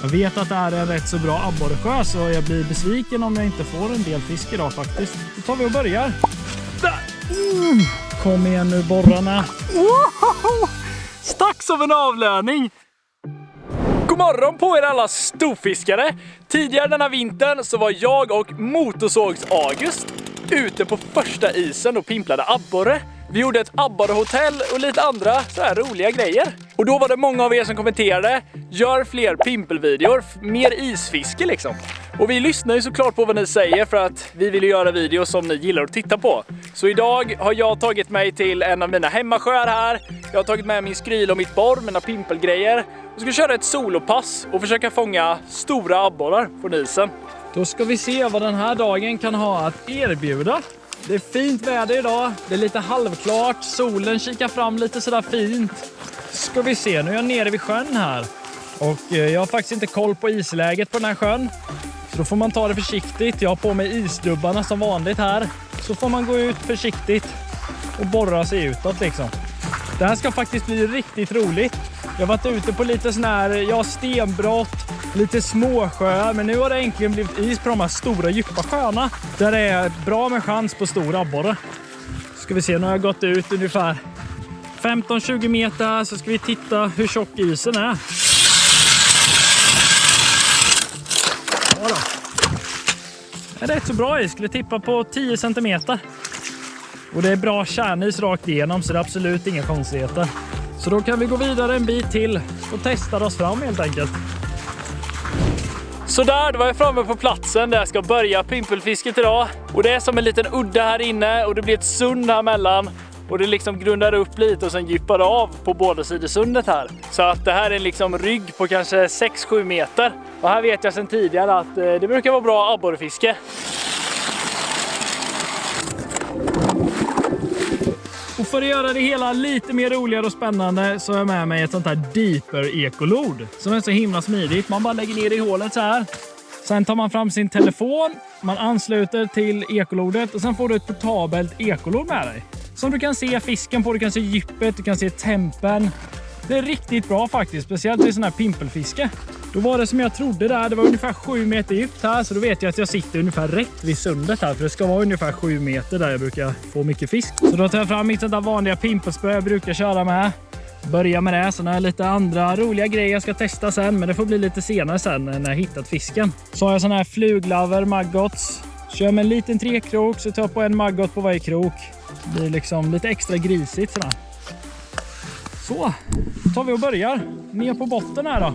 Jag vet att det här är en rätt så bra abborresjö, så jag blir besviken om jag inte får en del fisk idag faktiskt. Då tar vi och börjar. Kom igen nu borrarna. Stack som en avlöning. God morgon på er alla storfiskare. Tidigare denna vintern så var jag och Motorsågs August ute på första isen och pimplade abborre. Vi gjorde ett abborrehotell och lite andra så här roliga grejer. Och då var det många av er som kommenterade: gör fler pimpelvideor, mer isfiske liksom. Och vi lyssnar ju såklart på vad ni säger, för att vi vill göra videos som ni gillar att titta på. Så idag har jag tagit mig till en av mina hemmasjöar här. Jag har tagit med min skryl och mitt borr, mina pimpelgrejer. Och ska köra ett solopass och försöka fånga stora abborrar från isen. Då ska vi se vad den här dagen kan ha att erbjuda. Det är fint väder idag, det är lite halvklart, solen kikar fram lite sådär fint. Ska vi se, nu är jag nere vid sjön här. Och jag har faktiskt inte koll på isläget på den här sjön. Så då får man ta det försiktigt. Jag har på mig isdubbarna som vanligt här. Så får man gå ut försiktigt och borra sig utåt liksom. Det här ska faktiskt bli riktigt roligt. Jag har varit ute på lite sån här, stenbrott, lite småsjöar, men nu har det äntligen blivit is på de här stora djupa sjöarna. Där det är bra med chans på stora abborre. Ska vi se, nu har jag gått ut ungefär 15-20 meter, så ska vi titta hur tjock isen är. Ja då. Det är rätt så bra is, skulle tippa på 10 centimeter. Och det är bra kärnis rakt igenom, så det är absolut inga konstigheter. Så då kan vi gå vidare en bit till och testa oss fram helt enkelt. Så där, då var jag framme på platsen där jag ska börja pimpelfisket idag. Och det är som en liten udde här inne och det blir ett sund här mellan. Och det liksom grundar upp lite och sen djupar av på båda sidor sundet här. Så att det här är liksom rygg på kanske 6-7 meter. Och här vet jag sedan tidigare att det brukar vara bra abborrefiske. Och för att göra det hela lite mer roligare och spännande så har jag med mig ett sånt här deeper ekolod som är så himla smidigt. Man bara lägger ner det i hålet så här. Sen tar man fram sin telefon, man ansluter till ekolodet och sen får du ett portabelt ekolod med dig. Som du kan se fisken på, du kan se djupet, du kan se tempen. Det är riktigt bra faktiskt, speciellt vid sån här pimpelfiske. Då var det som jag trodde där, det var ungefär 7 meter djupt här, så då vet jag att jag sitter ungefär rätt vid sundet här, för det ska vara ungefär 7 meter där jag brukar få mycket fisk. Så då tar jag fram mitt sånt där vanliga pimpelspö jag brukar köra med. Börja med det, så när lite andra roliga grejer jag ska testa sen, men det får bli lite senare sen när jag hittat fisken. Så har jag sån här fluglaver, maggots. Kör med en liten trekrok, så tar jag på en maggot på varje krok. Det blir liksom lite extra grisigt sådär. Så, då tar vi och börjar. Ner på botten här då.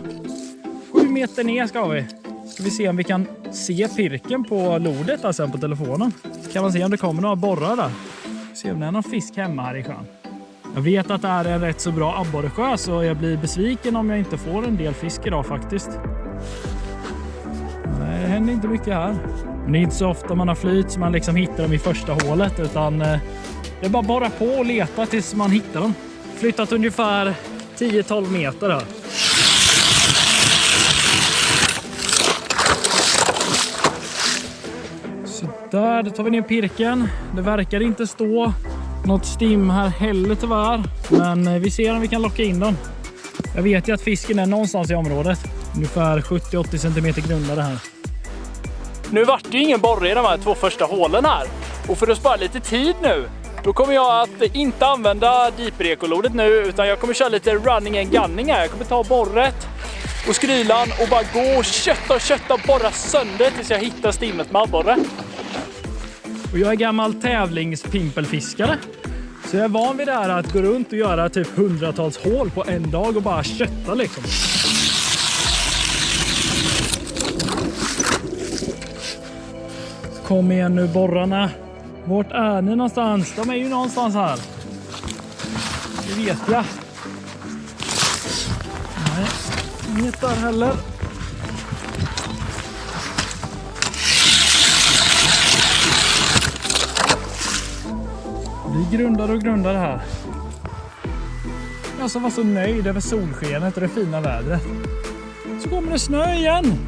7 meter ner ska vi. Ska vi se om vi kan se pirken på lodet där sen på telefonen. Kan man se om det kommer några borrar där. Se om det är någon fisk hemma här i sjön. Jag vet att det här är en rätt så bra abborresjö, så jag blir besviken om jag inte får en del fisk idag faktiskt. Nej, det händer inte mycket här. Men det är inte så ofta man har flyt så man liksom hittar dem i första hålet, utan det är bara borra på och leta tills man hittar dem. Flyttat ungefär 10-12 meter här. Så där, då tar vi ner pirken. Det verkar inte stå något stim här heller tyvärr. Men vi ser om vi kan locka in dem. Jag vet ju att fisken är någonstans i området. Ungefär 70-80 cm grundade här. Nu vart det ju ingen borre i de här 2 första hålen här. Och för att spara lite tid nu, då kommer jag att inte använda deeper-ekolodet nu, utan jag kommer köra lite running and gunning här. Jag kommer ta borret och skrylan och bara gå och kötta borra sönder tills jag hittar stimmet med abborre. Och jag är gammal tävlingspimpelfiskare, så jag är van vid det här att gå runt och göra typ 100-tals hål på en dag och bara kötta liksom. Kom igen nu borrarna. Vart är ni någonstans? De är ju någonstans här. Det vet jag. Nej, inget där heller. Vi grundar och grundar här. Jag som var så nöjd över solskenet och det fina vädret. Så kommer det snö igen.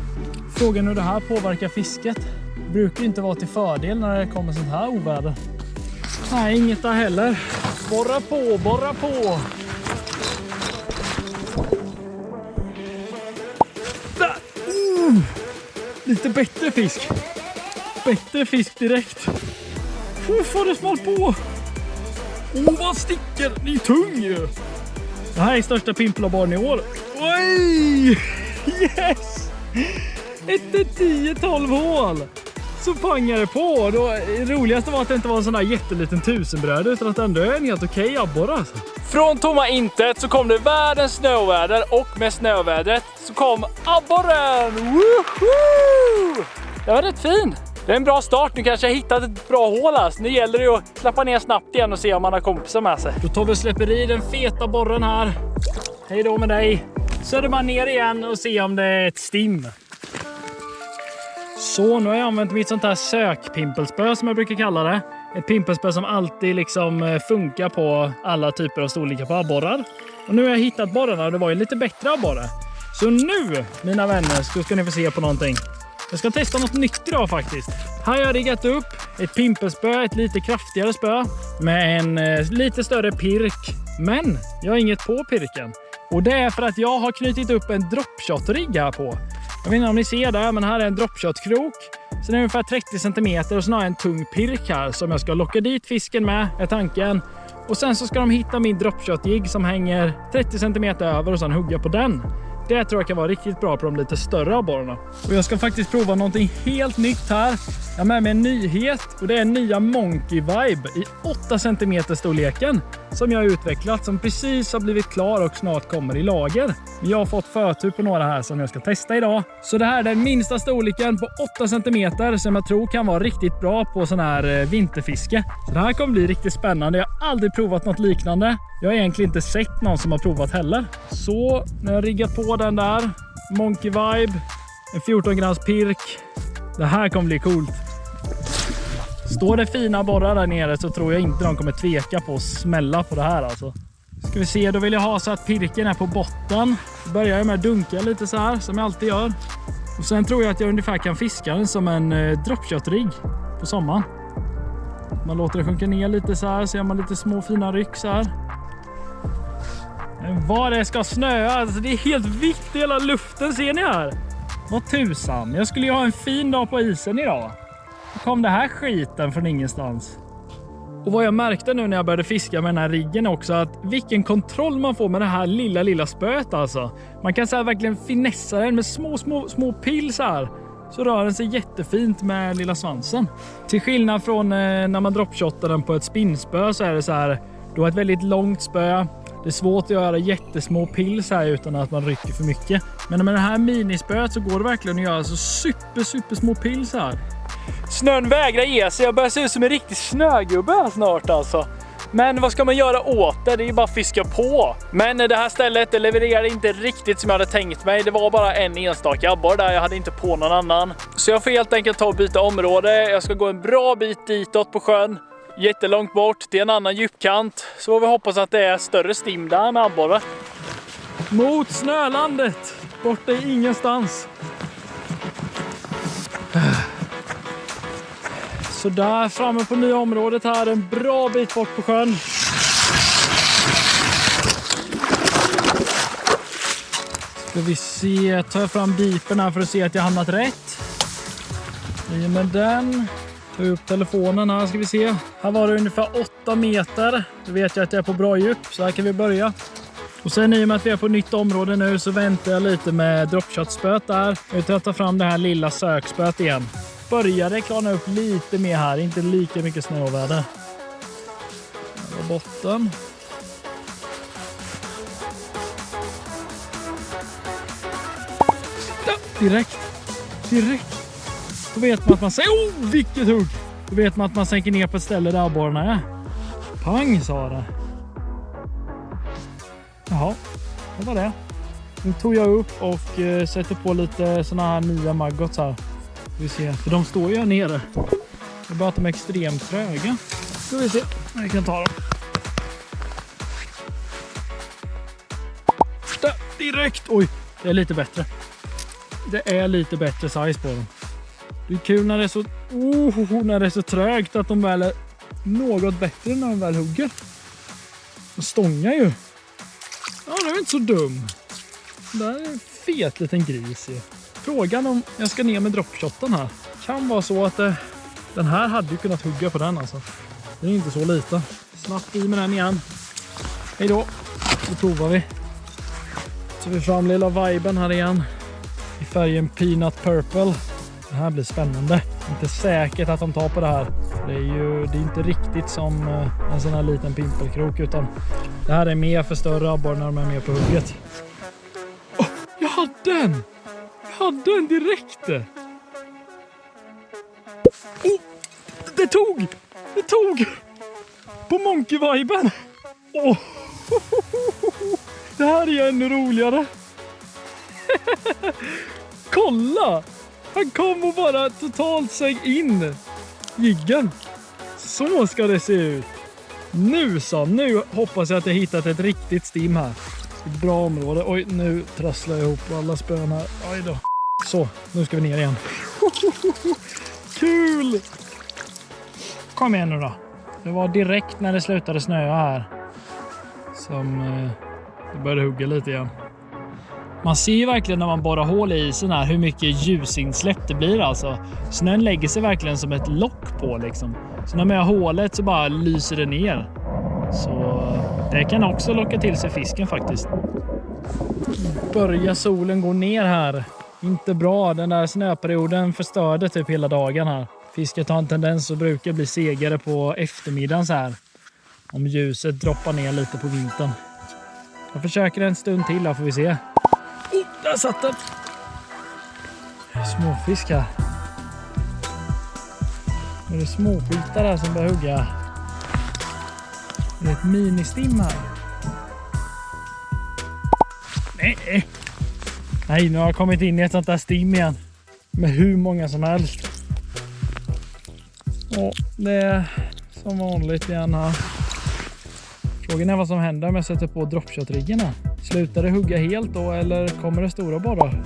Frågan hur det här påverkar fisket. Det brukar inte vara till fördel när det kommer sånt här oväder. Nej, inget där heller. Borra på, borra på. Där. Lite bättre fisk. Bättre fisk direkt. Vad det smalt på. Vad sticker. Ni är tung ju. Det här är största pimpelabaren i år. Oj! Yes! Ett 10-12 hål. Så pangar det på. Det roligaste var att det inte var en sån där jätteliten tusenbröd utan att det ändå är en helt okej abborre alltså. Från tomma intet så kom det världens snöväder och med snövädret så kom abborren. Woohoo! Det var rätt fin. Det är en bra start. Nu kanske jag hittat ett bra hål här. Så nu gäller det att klappa ner snabbt igen och se om man har kompisar med sig. Då tar vi och släpper i den feta borren här. Hej då med dig. Så är det bara ner igen och se om det är ett stim. Så nu har jag använt mitt sånt här sökpimpelspö som jag brukar kalla det. Ett pimpelspö som alltid liksom funkar på alla typer av storlekar på abborrar. Och nu har jag hittat borrarna och det var ju lite bättre abborre. Så nu, mina vänner, så ska ni få se på någonting. Jag ska testa något nytt idag faktiskt. Här har jag riggat upp ett pimpelspö, ett lite kraftigare spö med en lite större pirk. Men jag har inget på pirken. Och det är för att jag har knutit upp en dropshot-rigg här på. Jag vet inte om ni ser det, men här är en dropshot-krok. Sen är det ungefär 30 cm och så har jag en tung pirk här som jag ska locka dit fisken med, är tanken. Och sen så ska de hitta min dropshot-jigg som hänger 30 cm över och sen hugga på den. Det tror jag kan vara riktigt bra på de lite större abborrarna. Och jag ska faktiskt prova någonting helt nytt här. Jag har med mig en nyhet och det är nya Monkey Vibe i 8 cm storleken som jag har utvecklat, som precis har blivit klar och snart kommer i lager. Men jag har fått förtur på några här som jag ska testa idag. Så det här är den minsta storleken på 8 cm som jag tror kan vara riktigt bra på sån här vinterfiske. Så det här kommer bli riktigt spännande. Jag har aldrig provat något liknande. Jag har egentligen inte sett någon som har provat heller. Så när jag riggat på den där, Monkey Vibe, en 14 grams pirk. Det här kommer bli coolt. Står det fina borrar där nere så tror jag inte de kommer tveka på att smälla på det här alltså. Ska vi se, då vill jag ha så att pirken är på botten. Då börjar jag med att dunka lite så här som jag alltid gör. Och sen tror jag att jag ungefär kan fiska den som en dropshot-rigg på sommaren. Man låter det sjunka ner lite så här, så gör man lite små fina ryck så här. Men vad det ska snöa, alltså det är helt vitt i hela luften, ser ni här? Vad tusan, jag skulle ju ha en fin dag på isen idag. Då kom det här skiten från ingenstans. Och vad jag märkte nu när jag började fiska med den här riggen också, att vilken kontroll man får med det här lilla spöet alltså. Man kan så här verkligen finessa den med små pils här. Så rör den sig jättefint med lilla svansen. Till skillnad från när man dropshottar den på ett spinnspö så är det så här, du har ett väldigt långt spö. Det är svårt att göra jättesmå pils här utan att man rycker för mycket. Men med det här minispöet så går det verkligen att göra så super små pils här. Snön vägrar ge sig. Jag börjar se ut som en riktig snögubbe här snart alltså. Men vad ska man göra åt det? Det är ju bara att fiska på. Men det här stället det levererade inte riktigt som jag hade tänkt mig. Det var bara en enstaka abborre där. Jag hade inte på någon annan. Så jag får helt enkelt ta och byta område. Jag ska gå en bra bit ditåt på sjön. Jättelångt bort till en annan djupkant. Så vi hoppas att det är större stim där med abborre. Mot snölandet. Borta i ingenstans. Så där framme på nya området här. En bra bit bort på sjön. Ska vi se. Tar jag fram bipen här för att se att jag hamnat rätt. I med den. Ta upp telefonen här ska vi se. Här var det ungefär 8 meter. Då vet jag att jag är på bra djup. Så här kan vi börja. Och sen i och med att vi är på nytt område nu så väntar jag lite med dropshot-spöet där. Utan att ta fram det här lilla sökspöet igen. Började klarna upp lite mer här. Inte lika mycket snöväder. Här var botten. Ja, direkt. Då vet man att man säger, vilket hugg! Då vet man att man sänker ner på ett ställe där abborrarna är. Pang, sa det. Jaha, det var det. Nu tog jag upp och sätter på lite såna här nya maggots här. Vi ser, för de står ju här nere. Det är bara att de är extremt tröga. Ska vi se, vi kan ta dem. Där, direkt, oj, det är lite bättre. Det är lite bättre size på dem. Det är kul när det är så trögt att de väl är något bättre när de väl hugger. De stångar ju. Ja, det är inte så dum. Det är en fet liten gris ju. Frågan om jag ska ner med dropshotten här. Kan vara så att den här hade ju kunnat hugga på den alltså. Den är inte så liten. Snabbt i med den igen. Hej då. Då provar vi. Så vi fram lilla viben här igen. I färgen Peanut Purple. Det här blir spännande. Inte säkert att de tar på det här. Det är inte riktigt som en sån här liten pimpelkrok, utan det här är mer för större abborre när de är med på hugget. Jag hade den! Jag hade den direkt! Det tog! På monkey-viben! Det här är ju ännu roligare! Kolla! Han kom och bara totalt sög in jiggen. Så ska det se ut. Nu hoppas jag att jag hittat ett riktigt stim här. Ett bra område. Oj, nu trasslar jag ihop alla spön här. Oj då. Så, nu ska vi ner igen. Kul! Kom igen nu då. Det var direkt när det slutade snöa här som det började hugga lite igen. Man ser ju verkligen när man borrar hål i isen här hur mycket ljusinsläpp det blir alltså. Snön lägger sig verkligen som ett lock på liksom. Så när man gör hålet så bara lyser det ner. Så det kan också locka till sig fisken faktiskt. Börjar solen gå ner här. Inte bra, den där snöperioden förstörde typ hela dagen här. Fisket har en tendens att brukar bli segare på eftermiddagen så här. Om ljuset droppar ner lite på vintern. Jag försöker en stund till här får vi se. Där satt den! Småfisk här. Det är småskitar här som börjar hugga. Det är ett ministim här. Nej, nu har jag kommit in i ett sånt där stim igen. Med hur många som helst. Och det är som vanligt igen här. Frågan är vad som händer om jag sätter på dropshot-riggen här. Slutar det hugga helt då eller kommer det stora borrar?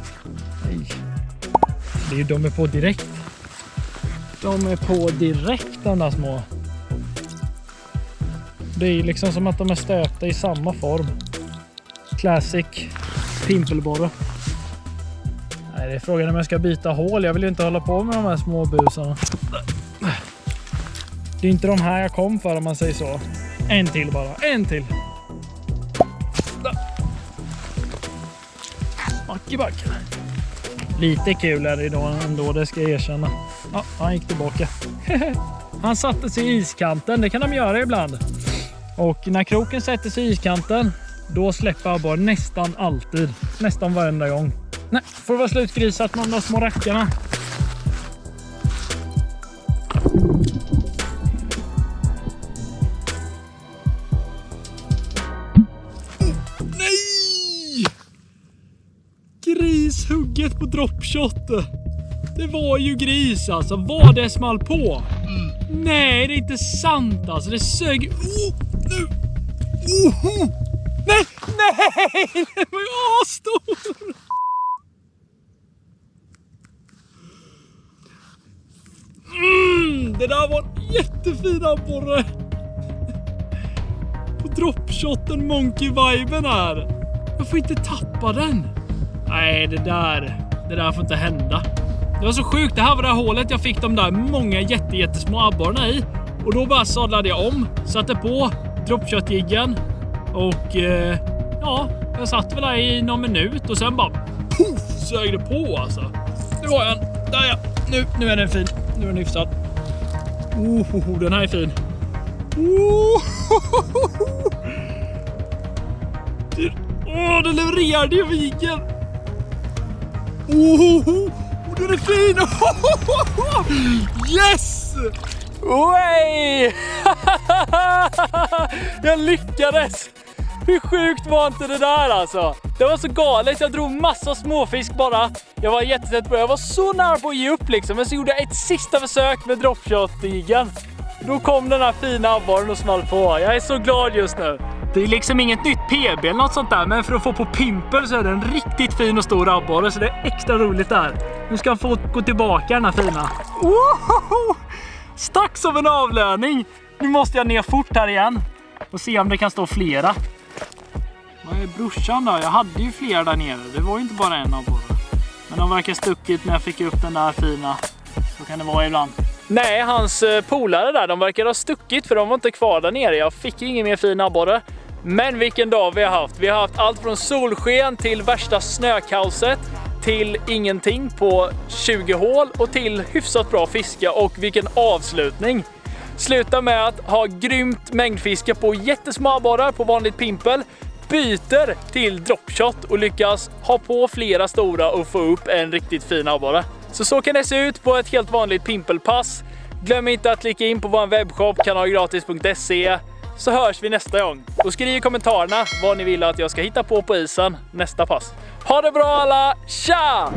Nej. De är på direkt. De är på direkt de där små. Det är liksom som att de är stöpta i samma form. Classic pimpelborre. Nej, det är frågan om jag ska byta hål. Jag vill ju inte hålla på med de här små busarna. Det är inte de här jag kom för om man säger så. En till bara. En till. Back. Lite kul är det idag ändå, det ska jag erkänna. Ja, han gick tillbaka. Han satte sig i iskanten, det kan de göra ibland. Och när kroken sätter sig i iskanten, då släpper abborren nästan alltid. Nästan varenda gång. Nej, får det vara slutgrisat med de där små rackarna. Grishugget på dropshot. Det var ju gris alltså. Vad det small på. Nej, det är inte sant alltså. Det sög. Nu. Nej. Det var ju stor. Det där var en jättefin abborre. På dropshoten monkey-viben här. Jag får inte tappa den. Nej, det där får inte hända. Det var så sjukt, det här var det här hålet jag fick de där många jättesmå abborrarna i. Och då bara sadlade jag om, satte på dropshot-jiggen. Och ja, jag satt väl där i någon minut och sen bara puff, sög det på alltså. Nu har jag en, där ja, nu är den fin. Nu är den hyfsad. Den här är fin. Den levererade ju viken. Den är fin. Yes! Way! Jag lyckades. Hur sjukt var inte det där alltså? Det var så galet. Jag drog massa småfisk bara. Jag var jättetätt på. Jag var så nära på att ge upp liksom. Men så gjorde jag ett sista försök med dropshot-jiggen. Då kom den här fina abborren och small på. Jag är så glad just nu. Det är liksom inget nytt PB eller något sånt där. Men för att få på pimpel så är det en riktigt fin och stor abborre. Så det är extra roligt där. Nu ska han få gå tillbaka den här fina. Stack som en avlöning. Nu måste jag ner fort här igen. Och se om det kan stå flera. Vad är brorsan då? Jag hade ju flera där nere. Det var ju inte bara en abborre. Men de verkar stuckit när jag fick upp den där fina. Så kan det vara ibland. Nej, hans polare där, de verkar ha stuckit för de var inte kvar där nere. Jag fick ju ingen mer fin abborre. Men vilken dag vi har haft. Vi har haft allt från solsken till värsta snökaoset till ingenting på 20 hål och till hyfsat bra fiska och vilken avslutning. Sluta med att ha grymt mängdfiska på jättesmå abborrar på vanligt pimpel. Byter till dropshot och lyckas ha på flera stora och få upp en riktigt fin abborre. Så kan det se ut på ett helt vanligt pimpelpass. Glöm inte att klicka in på vår webbshop kanalgratis.se så hörs vi nästa gång. Och skriv i kommentarerna vad ni vill att jag ska hitta på isen nästa pass. Ha det bra alla, tja!